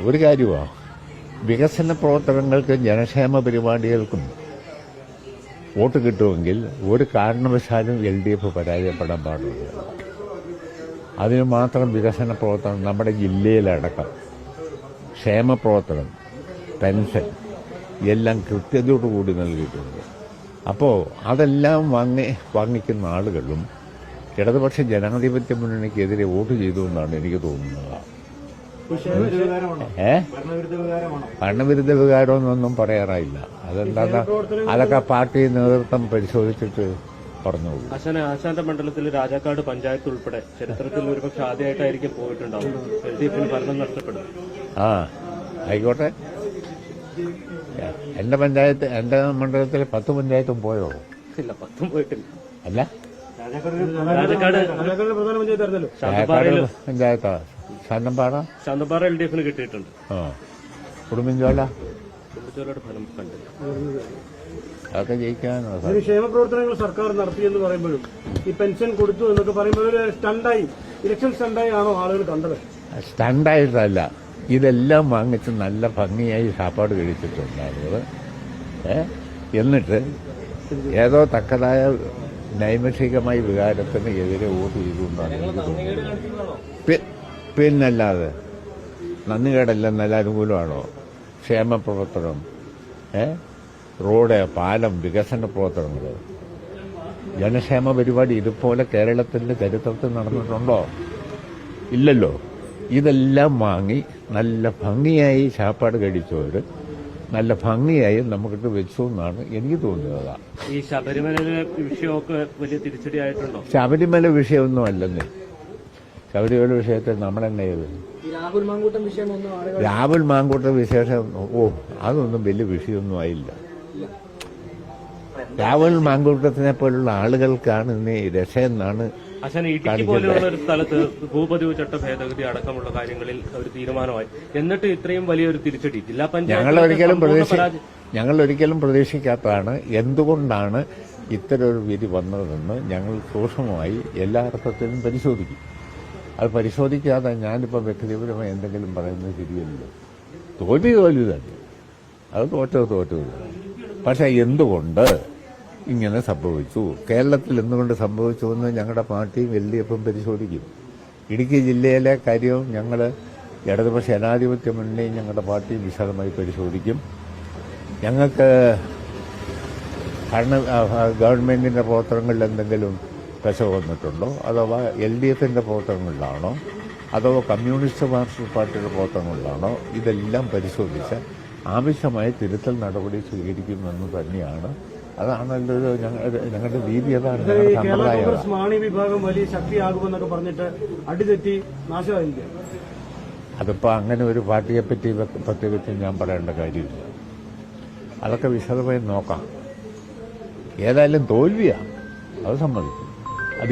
ഒരു കാര്യമാണ്, വികസന പ്രവർത്തനങ്ങൾക്കും ജനക്ഷേമ പരിപാടികൾക്കും വോട്ട് കിട്ടുമെങ്കിൽ ഒരു കാരണവശാലും LDF പരാജയപ്പെടാൻ പാടില്ല. അതിന് മാത്രം വികസന പ്രവർത്തനം നമ്മുടെ ജില്ലയിലടക്കം ക്ഷേമ പ്രവർത്തനം, പെൻഷൻ എല്ലാം കൃത്യതയോടുകൂടി നൽകിയിട്ടുണ്ട്. അപ്പോൾ അതെല്ലാം വാങ്ങിക്കുന്ന ആളുകളും ഇടതുപക്ഷ ജനാധിപത്യ മുന്നണിക്കെതിരെ വോട്ട് ചെയ്തുകൊണ്ടാണ് എനിക്ക് തോന്നുന്നത്. ഭരണവിരുദ്ധ വികാരമെന്നൊന്നും പറയാറായില്ല. അതെന്താ, അതൊക്കെ പാർട്ടി നേതൃത്വം പരിശോധിച്ചിട്ട് പറഞ്ഞോളൂ. ആശാന്റെ മണ്ഡലത്തിൽ രാജാക്കാട് പഞ്ചായത്ത് ഉൾപ്പെടെ ചരിത്രത്തിൽ ഒരുപക്ഷെ ആദ്യമായിട്ടായിരിക്കും പോയിട്ടുണ്ടാവും. LDFന് ഭരണം നഷ്ടപ്പെടും. ആയിക്കോട്ടെ. എന്റെ മണ്ഡലത്തിൽ 10 പഞ്ചായത്തും പോയോ? ഇല്ല, 10 പോയിട്ടില്ല. അല്ല, പഞ്ചായത്താ ശാന്തമ്പാറ LDFന് കിട്ടിയിട്ടുണ്ട്. കുടുംബിഞ്ചോലയുടെ ഫലം കണ്ടില്ല. അതൊക്കെ ജയിക്കാനോ? ക്ഷേമ പ്രവർത്തനങ്ങൾ സർക്കാർ നടത്തിയെന്ന് പറയുമ്പോഴും ഈ പെൻഷൻ കൊടുത്തു എന്നൊക്കെ പറയുമ്പോൾ ഒരു സ്റ്റണ്ടായി, ഇലക്ഷൻ സ്റ്റണ്ടായി ആണോ ആളുകൾ കണ്ടത്? സ്റ്റണ്ടായിട്ടല്ല, ഇതെല്ലാം വാങ്ങിച്ച് നല്ല ഭംഗിയായി സാപ്പാട് കഴിച്ചിട്ടുണ്ടായിരുന്നത്. എന്നിട്ട് ഏതോ തക്കതായ നൈമിഷികമായ വികാരത്തിന് എതിരെ വോട്ട് ചെയ്തുകൊണ്ടാണ് എനിക്ക് തോന്നുന്നത്. പിന്നല്ലാതെ നന്ദികേടല്ല, നല്ല അനുകൂലമാണോ? ക്ഷേമ പ്രവർത്തനം, റോഡ്, പാലം, വികസന പ്രവർത്തനങ്ങൾ, ജനക്ഷേമ പരിപാടി ഇതുപോലെ കേരളത്തിന്റെ ചരിത്രത്തിൽ നടന്നിട്ടുണ്ടോ? ഇല്ലല്ലോ. ഇതെല്ലാം വാങ്ങി നല്ല ഭംഗിയായി ചാപ്പാട് കഴിച്ചവർ നല്ല ഭംഗിയായി നമുക്കിട്ട് വെച്ചു എന്നാണ് എനിക്ക് തോന്നുന്നത്. ഈ ശബരിമല വിഷയമൊക്കെ വലിയ തിരിച്ചടിയായിട്ടുണ്ടോ? ശബരിമല വിഷയമൊന്നും അല്ലെന്നേ. ശബരിമല വിഷയത്തെ നമ്മളെന്നെ ചെയ്ത് രാഹുൽ മാങ്കൂട്ട വിശേഷം അതൊന്നും വലിയ വിഷയമൊന്നും ആയില്ല. രാഹുൽ മാങ്കൂട്ടത്തിനെ പോലുള്ള ആളുകൾക്കാണ് ഇന്ന് രക്ഷയെന്നാണ്. ഇടുക്കി പോലെയുള്ള ഒരു സ്ഥലത്ത് ഭൂപതിവ് ചട്ട ഭേദഗതി അടക്കമുള്ള കാര്യങ്ങളിൽ ഒരു തീരുമാനമായി, എന്നിട്ട് ഇത്രയും വലിയൊരു തിരിച്ചടി ജില്ലാ പഞ്ചായത്ത് ഞങ്ങൾ ഒരിക്കലും പ്രതീക്ഷിക്കാത്തതാണ്. എന്തുകൊണ്ടാണ് ഇത്തരമൊരു വിധി വന്നതെന്ന് ഞങ്ങൾ സൂക്ഷ്മമായി എല്ലാ അർത്ഥത്തിലും പരിശോധിക്കും. അത് പരിശോധിക്കാതെ ഞാനിപ്പോൾ വ്യക്തിപരമായി എന്തെങ്കിലും പറയുന്നത് ശരിയല്ല. തോൽവി തന്നെ, അത് തോറ്റത്. പക്ഷെ എന്തുകൊണ്ട് ഇങ്ങനെ സംഭവിച്ചു, കേരളത്തിൽ എന്തുകൊണ്ട് സംഭവിച്ചു എന്ന് ഞങ്ങളുടെ പാർട്ടിയും LDFും പരിശോധിക്കും. ഇടുക്കി ജില്ലയിലെ കാര്യവും ഞങ്ങൾ ഇടതുപക്ഷ ജനാധിപത്യ മുന്നണിയും ഞങ്ങളുടെ പാർട്ടിയും വിശദമായി പരിശോധിക്കും. ഞങ്ങൾക്ക് ഗവൺമെന്റിന്റെ പ്രവർത്തനങ്ങളിൽ എന്തെങ്കിലും പെശ വന്നിട്ടുണ്ടോ, അഥവാ LDFിന്റെ പ്രവർത്തനങ്ങളിലാണോ, അഥവാ കമ്മ്യൂണിസ്റ്റ് മാർക്സിസ്റ്റ് പാർട്ടിയുടെ പ്രവർത്തനങ്ങളിലാണോ, ഇതെല്ലാം പരിശോധിച്ച് ആവശ്യമായ തിരുത്തൽ നടപടി സ്വീകരിക്കുമെന്ന് തന്നെയാണ്. അതാണല്ലോ ഞങ്ങളുടെ രീതി, അതാണ് ഞങ്ങളുടെ സമ്പ്രദായം. മാണി വിഭാഗം വലിയ ശക്തിയാകുമെന്നൊക്കെ പറഞ്ഞിട്ട് അടിതെറ്റി നാശമായിരിക്കും. അതിപ്പോ അങ്ങനെ ഒരു പാർട്ടിയെപ്പറ്റി പ്രത്യേകിച്ച് ഞാൻ പറയേണ്ട കാര്യമില്ല. അതൊക്കെ വിശദമായി നോക്കാം. ഏതായാലും തോൽവിയാണ്, അത് സമ്മതിക്കും. അത്